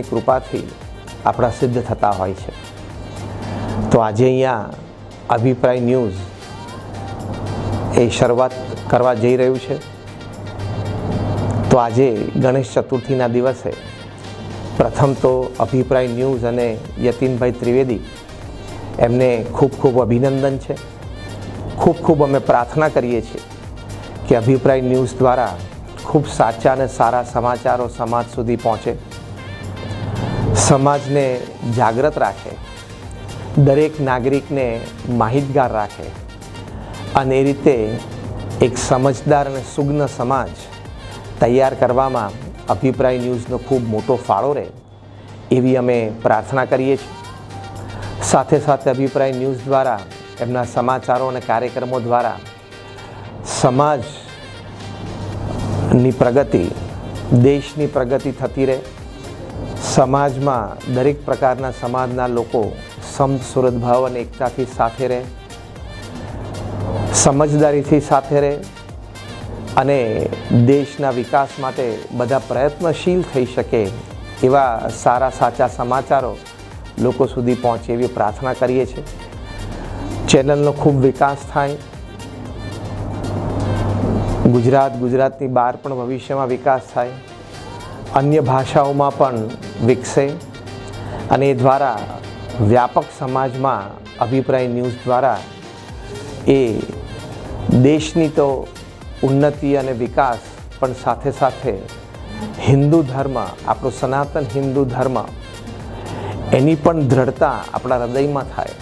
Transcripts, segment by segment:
કૃપાથી આપણા સિદ્ધ થતા હોય છે। તો આજે અહીંયા અભિપ્રાય ન્યૂઝ એ શરૂઆત કરવા જઈ રહ્યું છે। તો આજે ગણેશ ચતુર્થીના દિવસે પ્રથમ તો અભિપ્રાય ન્યૂઝ અને યતીનભાઈ ત્રિવેદી એમને ખૂબ ખૂબ અભિનંદન છે। ખૂબ ખૂબ અમે પ્રાર્થના કરીએ છીએ કે અભિપ્રાય ન્યૂઝ દ્વારા ખૂબ સાચા અને સારા સમાચારો સમાજ સુધી પહોંચે, સમાજને જાગૃત રાખે, દરેક નાગરિકને માહિતગાર રાખે અને એ રીતે એક સમજદાર અને સુજ્ઞ સમાજ તૈયાર કરવામાં અભિપ્રાય ન્યૂઝનો ખૂબ મોટો ફાળો રહે એવી અમે પ્રાર્થના કરીએ છીએ। સાથે સાથે અભિપ્રાય ન્યૂઝ દ્વારા એમના સમાચારો અને કાર્યક્રમો દ્વારા સમાજની પ્રગતિ, દેશની પ્રગતિ થતી રહે, સમાજમાં દરેક પ્રકારના સમાજના લોકો સમસુરદભાવ અને એકતાથી સાથે રહે, સમજદારીથી સાથે રહે અને દેશના વિકાસ માટે બધા પ્રયત્નશીલ થઈ શકે એવા સારા સાચા સમાચારો લોકો સુધી પહોંચે એવી પ્રાર્થના કરીએ છીએ। ચેનલનો ખૂબ વિકાસ થાય, ગુજરાતની બહાર પણ ભવિષ્યમાં વિકાસ થાય, અન્ય ભાષાઓમાં પણ વિકસે અને એ દ્વારા વ્યાપક સમાજમાં અભિપ્રાય ન્યૂઝ દ્વારા એ દેશની તો ઉન્નતિ અને વિકાસ પણ સાથે સાથે હિન્દુ ધર્મ, આપણો સનાતન હિન્દુ ધર્મ એની પણ દ્રઢતા આપણા હૃદયમાં થાય,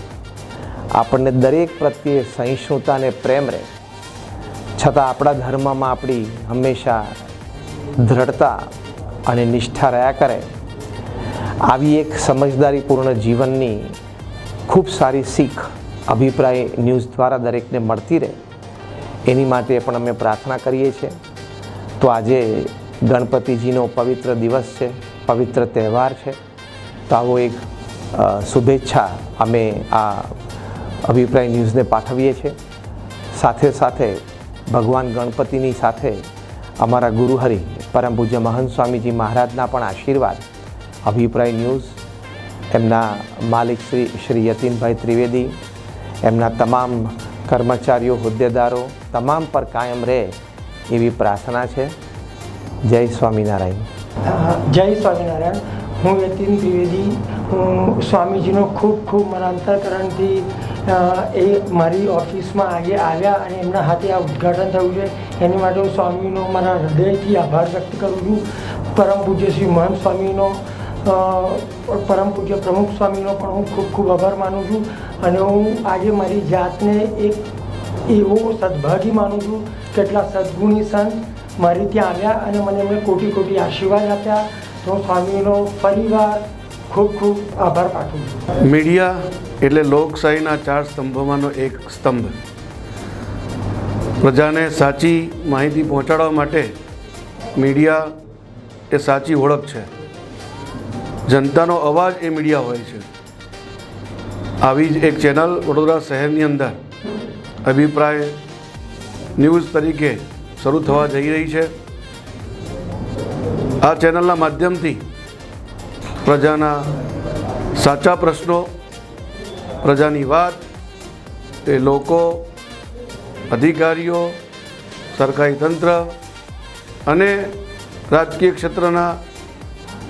આપણને દરેક પ્રત્યે સહિષ્ણુતા અને પ્રેમ રહે, છતાં આપણા ધર્મમાં આપણી હંમેશા દ્રઢતા અને નિષ્ઠા રહ્યા કરે, આવી એક સમજદારીપૂર્ણ જીવનની ખૂબ સારી શીખ અભિપ્રાય ન્યૂઝ દ્વારા દરેકને મળતી રહે એની માટે પણ અમે પ્રાર્થના કરીએ છીએ। તો આજે ગણપતિજીનો પવિત્ર દિવસ છે, પવિત્ર તહેવાર છે, તો આવો એક શુભેચ્છા અમે આ અભિપ્રાય ન્યૂઝને પાઠવીએ છીએ। સાથે સાથે ભગવાન ગણપતિની સાથે અમારા ગુરુહરિ પરમ પૂજ્ય મહંત સ્વામીજી મહારાજના પણ આશીર્વાદ અભિપ્રાય ન્યૂઝ, એમના માલિક શ્રી યતીનભાઈ ત્રિવેદી, એમના તમામ કર્મચારીઓ, હોદ્દેદારો તમામ પર કાયમ રહે એવી પ્રાર્થના છે। જય સ્વામિનારાયણ। જય સ્વામિનારાયણ। હું યતીન ત્રિવેદી, હું સ્વામીજીનો ખૂબ ખૂબ મારા અંતઃકરણથી એ મારી ઓફિસમાં આજે આવ્યા અને એમના હાથે આ ઉદ્ઘાટન થયું છે એની માટે હું સ્વામીનો મારા હૃદયથી આભાર વ્યક્ત કરું છું। પરમ પૂજ્ય શ્રી મહંત સ્વામીનો, પરમ પૂજ્ય પ્રમુખ સ્વામીનો પણ હું ખૂબ ખૂબ આભાર માનું છું અને હું આજે મારી જાતને એક એવો સદભાગી માનું છું કે કેટલા સદગુણી સંત મારી ત્યાં આવ્યા અને મને એમણે કોટી કોટી આશીર્વાદ આપ્યા। તો હું સ્વામીનો ફરીવાર ખૂબ ખૂબ આભાર પાઠવું છું। મીડિયા એટલે લોકશાહીના 4 સ્તંભોમાંનો એક સ્તંભ। પ્રજાને સાચી માહિતી પહોંચાડવા માટે મીડિયા એ સાચી ઓળખ છે। જનતાનો અવાજ એ મીડિયા હોય છે। આવી જ એક ચેનલ વડોદરા શહેરની અંદર અભિપ્રાય ન્યૂઝ તરીકે શરૂ થવા જઈ રહી છે। આ ચેનલના માધ્યમથી પ્રજાના સાચા પ્રશ્નો, પ્રજાની વાત એ લોકો, અધિકારીઓ, સરકારી તંત્ર અને રાજકીય ક્ષેત્રના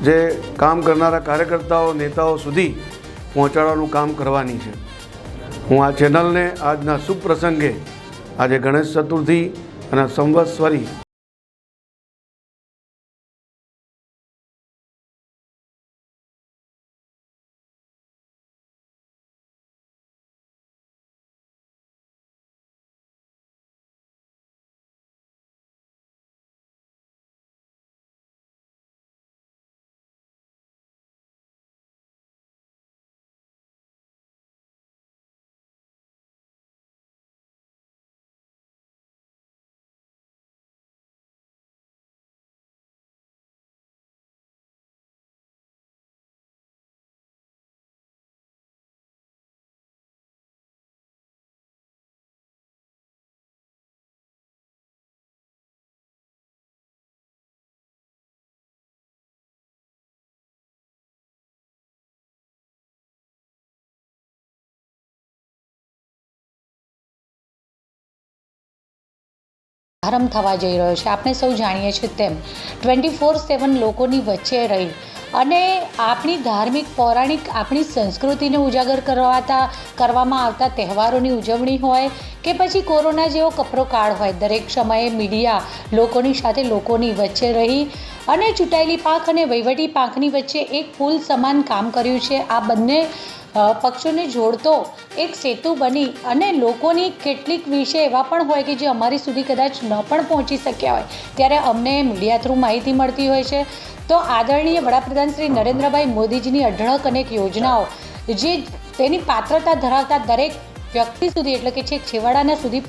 જે કામ કરનારા કાર્યકર્તાઓ, નેતાઓ સુધી પહોંચાડવાનું કામ કરવાની છે। હું આ ચેનલને આજના શુભ પ્રસંગે, આજે ગણેશ ચતુર્થી અને સંવત્સરી આરંભ થવા જઈ રહ્યો છે. આપણે સૌ જાણીએ છીએ તેમ 24/7 લોકોની વચ્ચે રહી અને આપણી ધાર્મિક પૌરાણિક આપણી સંસ્કૃતિને ઉજાગર કરવામાં આવતા તહેવારોની ઉજવણી હોય કે પછી કોરોના જેવો કપરો કાળ હોય, દરેક સમયે મીડિયા લોકોની સાથે લોકોની વચ્ચે રહી અને ચૂંટાયેલી પાંખ અને વહીવટી પાંખની વચ્ચે એક પુલ સમાન કામ કર્યું છે. આ બંને પક્ષોને જોડતો એક સેતુ બની અને લોકોની કેટલીક વિષય એવા પણ હોય કે જે અમારી સુધી કદાચ ન પણ પહોંચી શક્યા હોય, ત્યારે અમને મીડિયા થ્રુ માહિતી મળતી હોય છે. તો આદરણીય વડાપ્રધાન શ્રી નરેન્દ્રભાઈ મોદીજીની અઢળક અનેક યોજનાઓ જે તેની પાત્રતા ધરાવતા દરેક વ્યક્તિ સુધી એટલે કે છેક છેવાડાના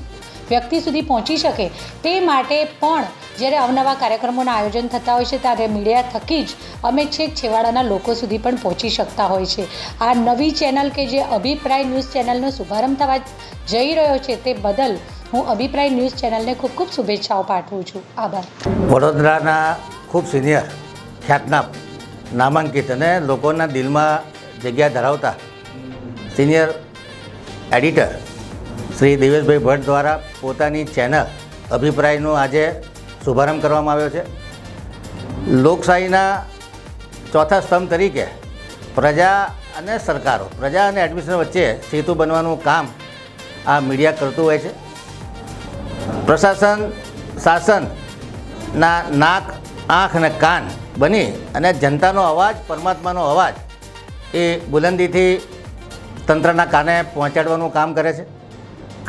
વ્યક્તિ સુધી પહોંચી શકે તે માટે પણ જ્યારે અવનવા કાર્યક્રમોના આયોજન થતા હોય છે ત્યારે મીડિયા થકી જ અમે છેક છેવાડાના લોકો સુધી પણ પહોંચી શકતા હોય છે. આ નવી ચેનલ કે જે અભિપ્રાય ન્યૂઝ ચેનલનો શુભારંભ થવા જઈ રહ્યો છે તે બદલ હું અભિપ્રાય ન્યૂઝ ચેનલને ખૂબ ખૂબ શુભેચ્છાઓ પાઠવું છું. આભાર. વડોદરાના ખૂબ સિનિયર, ખ્યાતનામ, નામાંકિત અને લોકોના દિલમાં જગ્યા ધરાવતા સિનિયર એડિટર શ્રી દેવેશભાઈ ભટ્ટ દ્વારા પોતાની ચેનલ અભિપ્રાયનો આજે શુભારંભ કરવામાં આવ્યો છે. લોકશાહીના ચોથા સ્તંભ તરીકે પ્રજા અને સરકારો, પ્રજા અને એડમિનિસ્ટ્રેશન વચ્ચે સેતુ બનવાનું કામ આ મીડિયા કરતું હોય છે. પ્રશાસન શાસનના નાક, આંખ અને કાન બની અને જનતાનો અવાજ, પરમાત્માનો અવાજ એ બુલંદીથી તંત્રના કાને પહોંચાડવાનું કામ કરે છે.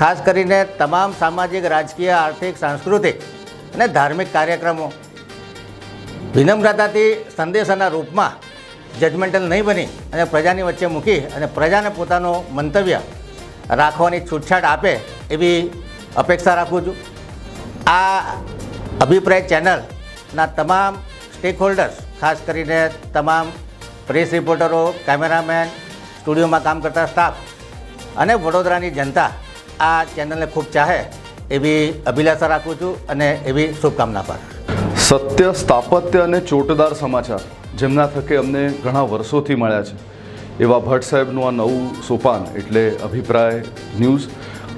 ખાસ કરીને તમામ સામાજિક, રાજકીય, આર્થિક, સાંસ્કૃતિક અને ધાર્મિક કાર્યક્રમો વિનમ્રતાથી સંદેશાના રૂપમાં જજમેન્ટલ નહીં બની અને પ્રજાની વચ્ચે મૂકી અને પ્રજાને પોતાનું મંતવ્ય રાખવાની છૂટછાટ આપે એવી અપેક્ષા રાખું છું. આ અભિપ્રાય ચેનલના તમામ સ્ટેક હોલ્ડર્સ, ખાસ કરીને તમામ પ્રેસ રિપોર્ટરો, કેમેરામેન, સ્ટુડિયોમાં કામ કરતા સ્ટાફ અને વડોદરાની જનતા આ ચેનલને ખૂબ ચાહે એવી અભિલાષા રાખું છું અને એવી શુભકામના પાઠવું. સત્ય, સ્થાપત્ય અને ચોટદાર સમાચાર જેમના થકે અમને ઘણા વર્ષોથી મળ્યા છે એવા ભટ્ટ સાહેબનું આ નવું સોપાન એટલે અભિપ્રાય ન્યૂઝ.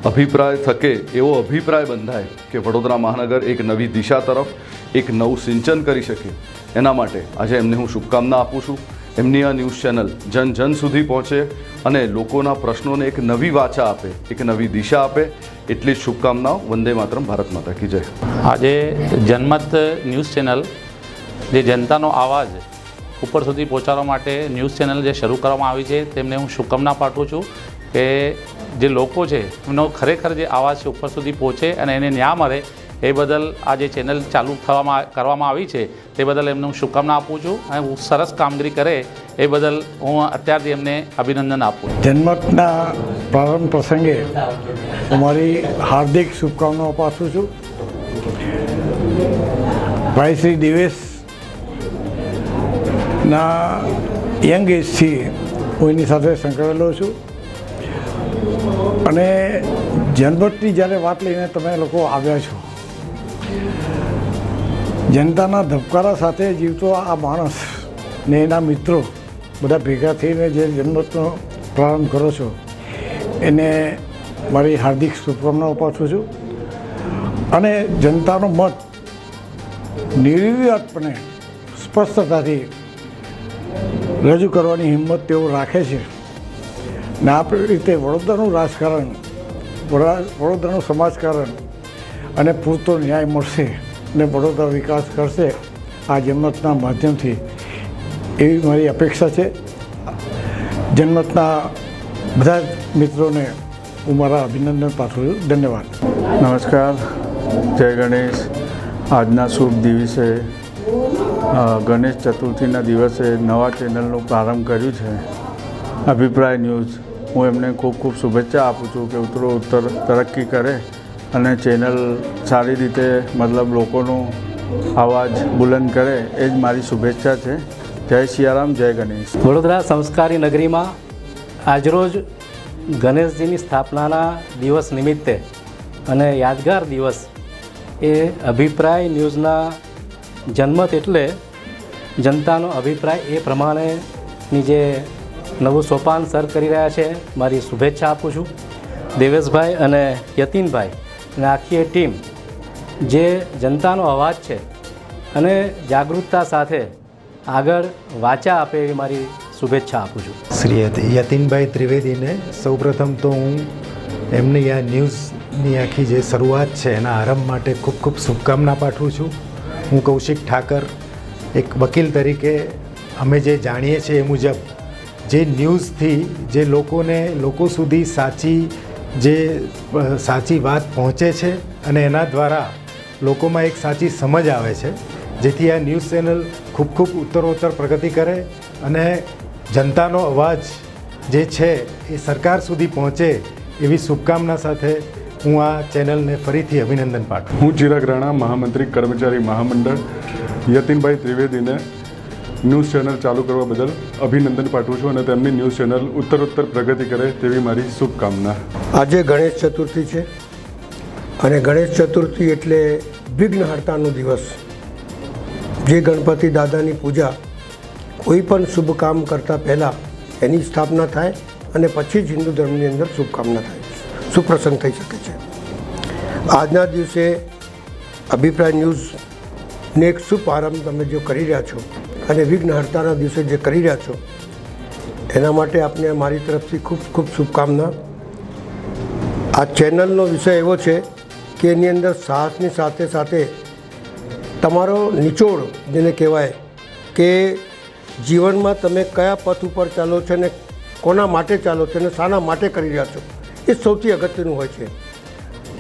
અભિપ્રાય થકે એવો અભિપ્રાય બંધાય કે વડોદરા મહાનગર એક નવી દિશા તરફ એક નવું સિંચન કરી શકે, એના માટે આજે એમને હું શુભકામના આપું છું. એમની આ ન્યૂઝ ચેનલ જન જન સુધી પહોંચે અને લોકોના પ્રશ્નોને એક નવી વાચા આપે, એક નવી દિશા આપે, એટલી જ શુભકામનાઓ. વંદે માતરમ. ભારત માતા કી જય. આજે જનમત ન્યૂઝ ચેનલ જે જનતાનો અવાજ ઉપર સુધી પહોંચાડવા માટે ન્યૂઝ ચેનલ જે શરૂ કરવામાં આવી છે તેમને હું શુભકામના પાઠવું છું કે જે લોકો છે એમનો ખરેખર જે અવાજ છે ઉપર સુધી પહોંચે અને એને ન્યાય મળે એ બદલ આ જે ચેનલ ચાલુ કરવામાં આવી છે તે બદલ એમને હું શુભકામના આપું છું અને સરસ કામગીરી કરે એ બદલ હું અત્યારથી એમને અભિનંદન આપું. જન્મના પ્રારંભ પ્રસંગે અમારી હાર્દિક શુભકામનાઓ પાઠવું છું. ભાઈ શ્રી દેવેશના યંગ એજથી હું એની સાથે સંકળાયેલો છું અને જન્મની જ્યારે વાત લઈને તમે લોકો આવ્યા છો, જનતાના ધબકારા સાથે જીવતો આ માણસ ને એના મિત્રો બધા ભેગા થઈને જે જન્મતનો પ્રારંભ કરો છો એને મારી હાર્દિક શુભકામનાઓ પાઠવું છું. અને જનતાનો મત નિર્વિવાદપણે સ્પષ્ટતાથી રજૂ કરવાની હિંમત તેઓ રાખે છે ને આ રીતે વડોદરાનું રાજકારણ, વડોદરાનું સમાજકારણ અને પૂરતો ન્યાય મળશે અને વડોદરા વિકાસ કરશે આ જન્મતના માધ્યમથી એવી મારી અપેક્ષા છે. જન્મતના બધા મિત્રોને હું મારા અભિનંદન પાઠવું છું. ધન્યવાદ. નમસ્કાર, જય ગણેશ. આજના શુભ દિવસે ગણેશ ચતુર્થીના દિવસે નવા ચેનલનું પ્રારંભ કર્યું છે અભિપ્રાય ન્યૂઝ. હું એમને ખૂબ ખૂબ શુભેચ્છા આપું છું કે ઉત્તર તરક્કી કરે અને ચેનલ સારી રીતે મતલબ લોકોનો અવાજ બુલંદ કરે એ જ મારી શુભેચ્છા છે. જય સિયારામ, જય ગણેશ. વડોદરા સંસ્કારી નગરીમાં આજરોજ ગણેશજીની સ્થાપનાના દિવસ નિમિત્તે અને યાદગાર દિવસ એ અભિપ્રાય ન્યૂઝના જન્મત એટલે જનતાનો અભિપ્રાય એ પ્રમાણેની જે નવું સોપાન સર કરી રહ્યા છે મારી શુભેચ્છા આપું છું. દેવેશભાઈ અને યતીનભાઈ અને આખી ટીમ જે જનતાનો અવાજ છે અને જાગૃતતા સાથે આગળ વાચા આપે એવી મારી શુભેચ્છા આપું છું. શ્રી યતિનભાઈ ત્રિવેદીને સૌપ્રથમ તો હું એમની આ ન્યૂઝની આખી જે શરૂઆત છે એના આરંભ માટે ખૂબ ખૂબ શુભકામના પાઠવું છું. હું કૌશિક ઠાકર, એક વકીલ તરીકે અમે જે જાણીએ છીએ એ મુજબ જે ન્યૂઝથી જે લોકો સુધી સાચી વાત પહોંચે છે અને એના દ્વારા લોકોમાં એક સાચી સમજ આવે છે, જેથી આ ન્યૂઝ ચેનલ ખૂબ ખૂબ ઉત્તરોત્તર પ્રગતિ કરે અને જનતાનો અવાજ જે છે એ સરકાર સુધી પહોંચે એવી શુભકામના સાથે હું આ ચેનલને ફરીથી અભિનંદન પાઠવું. હું ચિરાગ રાણા, મહામંત્રી કર્મચારી મહામંડળ, યતિનભાઈ ત્રિવેદીને ન્યૂઝ ચેનલ ચાલુ કરવા બદલ અભિનંદન પાઠવું છું અને તેમની ન્યૂઝ ચેનલ ઉત્તરોત્તર પ્રગતિ કરે તેવી મારી શુભકામના. આજે ગણેશ ચતુર્થી છે અને ગણેશ ચતુર્થી એટલે વિઘ્નહર્તાનો દિવસ. જે ગણપતિ દાદાની પૂજા કોઈ પણ શુભ કામ કરતાં પહેલાં એની સ્થાપના થાય અને પછી જ હિન્દુ ધર્મની અંદર શુભકામના થાય, સુપ્રસંગ થઈ શકે છે. આજના દિવસે અભિપ્રાય ન્યૂઝને એક શુભ આરંભ તમે જો કરી રહ્યા છો અને વિઘ્નહર્તાના દિવસે જે કરી રહ્યા છો એના માટે આપને મારી તરફથી ખૂબ ખૂબ શુભકામના. આ ચેનલનો વિષય એવો છે કે એની અંદર સાહસની સાથે સાથે તમારો નિચોડ જેને કહેવાય કે જીવનમાં તમે કયા પથ ઉપર ચાલો છો ને કોના માટે ચાલો છો અને શાના માટે કરી રહ્યા છો એ સૌથી અગત્યનું હોય છે.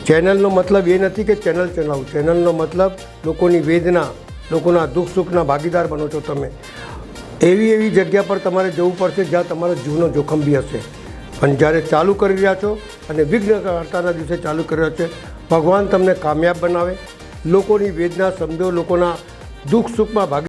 ચેનલનો મતલબ એ નથી કે ચેનલ ચલાવું. ચેનલનો મતલબ લોકોની વેદના, લોકોના દુઃખ સુખના ભાગીદાર બનો છો તમે. એવી જગ્યા પર તમારે જવું પડશે જ્યાં તમારો જીવનો જોખમ બી હશે. પણ જ્યારે ચાલુ કરી રહ્યા છો અને વિઘ્નહર્તાના દિવસે ચાલુ કરી રહ્યા છો, ભગવાન તમને કામયાબ બનાવે, લોકોની વેદના સમજો, લોકોના દુઃખ સુખમાં ભાગી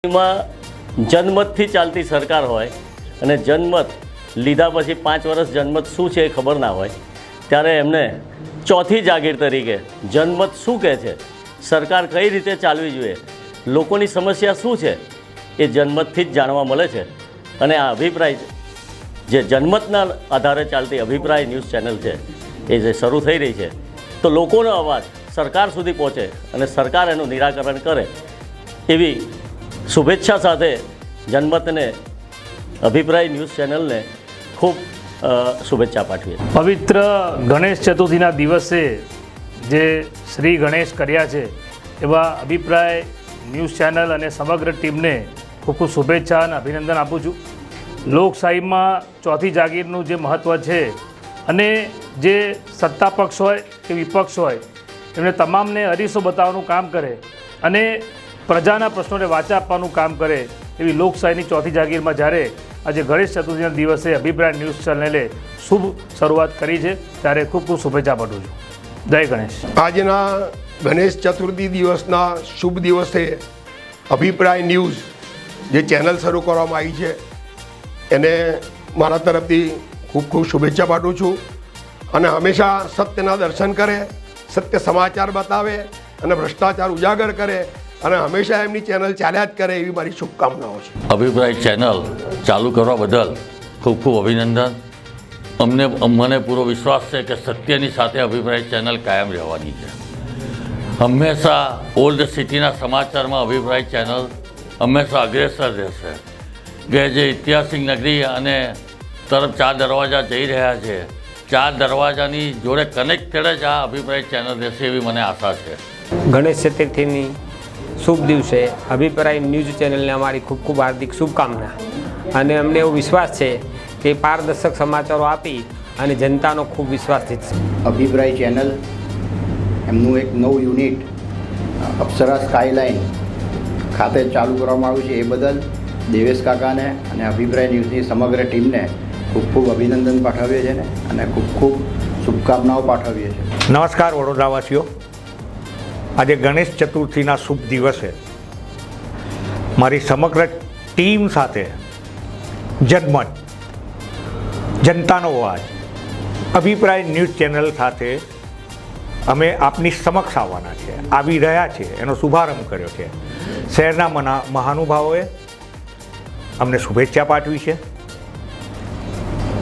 માં જનમતથી ચાલતી સરકાર હોય અને જનમત લીધા પછી 5 વર્ષ જનમત શું છે એ ખબર ના હોય, ત્યારે એમને ચોથી જાગીર તરીકે જનમત શું કહે છે, સરકાર કઈ રીતે ચાલવી જોઈએ, લોકોની સમસ્યા શું છે એ જનમતથી જ જાણવા મળે છે. અને આ અભિપ્રાય જે જનમતના આધારે ચાલતી અભિપ્રાય ન્યૂઝ ચેનલ છે એ જે શરૂ થઈ રહી છે, તો લોકોનો અવાજ સરકાર સુધી પહોંચે અને સરકાર એનું નિરાકરણ કરે એવી શુભેચ્છા સાથે જનમતને અભિપ્રાય ન્યૂઝ ચેનલને ખૂબ શુભેચ્છા પાઠવીએ. પવિત્ર ગણેશ ચતુર્થીના દિવસે જે શ્રી ગણેશ કર્યા છે એવા અભિપ્રાય ન્યૂઝ ચેનલ અને સમગ્ર ટીમને ખૂબ ખૂબ શુભેચ્છા અને અભિનંદન આપું છું. લોકશાહીમાં ચોથી જાગીરનું જે મહત્ત્વ છે અને જે સત્તા પક્ષ હોય કે વિપક્ષ હોય એમને તમામને અરીસો બતાવવાનું કામ કરે અને પ્રજાના પ્રશ્નોને વાચા આપવાનું કામ કરે એવી લોકશાહીની ચોથી જાગીરમાં જ્યારે આજે ગણેશ ચતુર્થીના દિવસે અભિપ્રાય ન્યૂઝ ચેનલે શુભ શરૂઆત કરી છે ત્યારે ખૂબ ખૂબ શુભેચ્છા પાઠવું છું. જય ગણેશ. આજના ગણેશ ચતુર્થી દિવસના શુભ દિવસે અભિપ્રાય ન્યૂઝ જે ચેનલ શરૂ કરવામાં આવી છે એને મારા તરફથી ખૂબ ખૂબ શુભેચ્છા પાઠવું છું અને હંમેશા સત્યના દર્શન કરે, સત્ય સમાચાર બતાવે અને ભ્રષ્ટાચાર ઉજાગર કરે અને હંમેશા એમની ચેનલ ચાલ્યા જ કરે એવી મારી શુભકામનાઓ છે. અભિપ્રાય ચેનલ ચાલુ કરવા બદલ ખૂબ ખૂબ અભિનંદન. મને પૂરો વિશ્વાસ છે કે સત્યની સાથે અભિપ્રાય ચેનલ કાયમ રહેવાની છે. હંમેશા ઓલ્ડ સિટીના સમાચારમાં અભિપ્રાય ચેનલ હંમેશા અગ્રેસર રહેશે. કે જે ઐતિહાસિક નગરી અને તરફ 4 દરવાજા જઈ રહ્યા છે, 4 દરવાજાની જોડે કનેક્ટેડ જ આ અભિપ્રાય ચેનલ રહેશે એવી મને આશા છે. ગણેશ ચતુર્થીની શુભ દિવસે અભિપ્રાય ન્યૂઝ ચેનલને અમારી ખૂબ ખૂબ હાર્દિક શુભકામના અને અમને એવો વિશ્વાસ છે કે પારદર્શક સમાચારો આપી અને જનતાનો ખૂબ વિશ્વાસ જીતશે. અભિપ્રાય ચેનલ એમનું એક નવું યુનિટ અપ્સરા સ્કાયલાઇન ખાતે ચાલુ કરવામાં આવ્યું છે એ બદલ દેવેશ કાકાને અને અભિપ્રાય ન્યૂઝની સમગ્ર ટીમને ખૂબ ખૂબ અભિનંદન પાઠવીએ છીએ ને અને ખૂબ ખૂબ શુભકામનાઓ પાઠવીએ છીએ. નમસ્કાર વડોદરાવાસીઓ. આજે ગણેશ ચતુર્થીના શુભ દિવસે મારી સમગ્ર ટીમ સાથે જનમત, જનતાનો અવાજ, અભિપ્રાય ન્યૂઝ ચેનલ સાથે અમે આપની સમક્ષ આવવાના છે, આવી રહ્યા છે, એનો શુભારંભ કર્યો છે. શહેરના મહાનુભાવોએ અમને શુભેચ્છા પાઠવી છે.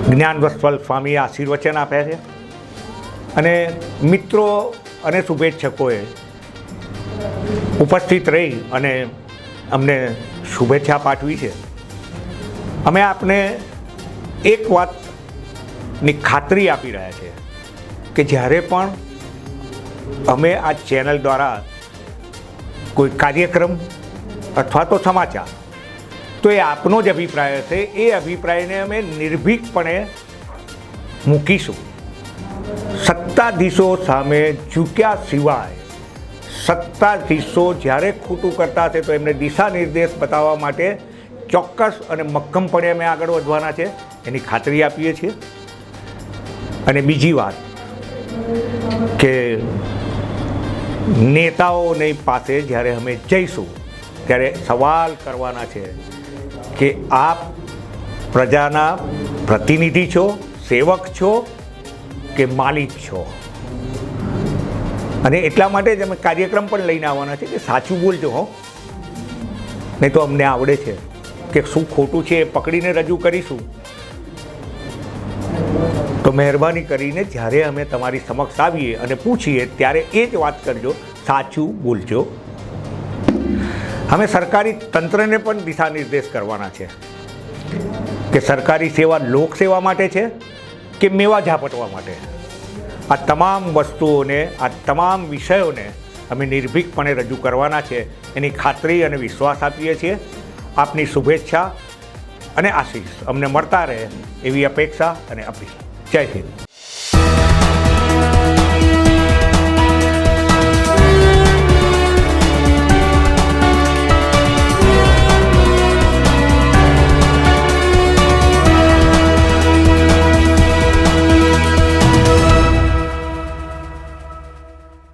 જ્ઞાનવત્સલ સ્વામીએ આશીર્વચન આપ્યા છે અને મિત્રો અને શુભેચ્છકોએ ઉપસ્થિત રહી અને અમને શુભેચ્છા પાઠવી છે. અમે આપને એક વાતની ખાતરી આપી રહ્યા છે કે જ્યારે પણ અમે આ ચેનલ દ્વારા કોઈ કાર્યક્રમ અથવા તો સમાચાર, તો એ આપનો જ અભિપ્રાય હશે. એ અભિપ્રાયને અમે નિર્ભીકપણે મૂકીશું. સત્તાધીશો સામે ઝૂક્યા સિવાય, સત્તાધીશો જ્યારે ખોટું કરતા હશે તો એમને દિશા નિર્દેશ બતાવવા માટે ચોક્કસ અને મક્કમપણે અમે આગળ વધવાના છે, એની ખાતરી આપીએ છીએ. અને બીજી વાત કે નેતાઓની પાસે જ્યારે અમે જઈશું ત્યારે સવાલ કરવાના છે કે આપ પ્રજાના પ્રતિનિધિ છો, સેવક છો કે માલિક છો. અને એટલા માટે જ અમે કાર્યક્રમ પણ લઈને આવવાના છે કે સાચું બોલજો હો, નહીં તો અમને આવડે છે કે શું ખોટું છે એ પકડીને રજૂ કરીશું. તો મહેરબાની કરીને જ્યારે અમે તમારી સમક્ષ આવીએ અને પૂછીએ ત્યારે એ જ વાત કરજો, સાચું બોલજો. અમે સરકારી તંત્રને પણ દિશા નિર્દેશ કરવાના છે કે સરકારી સેવા લોકસેવા માટે છે કે મેવા ઝાપટવા માટે. આ તમામ વસ્તુઓને, આ તમામ વિષયોને અમે નિર્ભીકપણે રજૂ કરવાના છે, એની ખાતરી અને વિશ્વાસ આપીએ છીએ. આપની શુભેચ્છા અને આશીષ અમને મળતા રહે એવી અપેક્ષા અને અપીલ. જય હિન્દ.